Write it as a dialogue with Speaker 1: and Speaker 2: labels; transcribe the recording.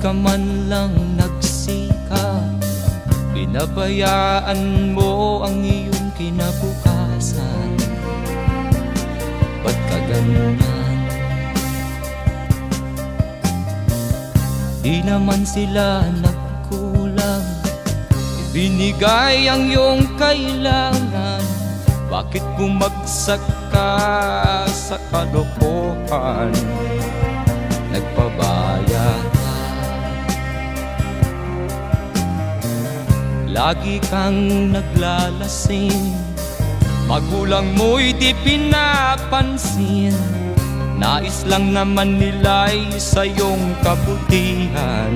Speaker 1: ka man lang nagsikap, pinabayaan mo ang iyong kinabukasan. Ba't ka ganyan? Di naman sila nagkulang, ibinigay ang iyong kailangan. Bakit bumagsak ka sa kalokohan? Nagpabaya ka, lagi kang naglalasing, magulang mo'y di pinapansin. Nais lang naman nila'y sa iyong kabutihan.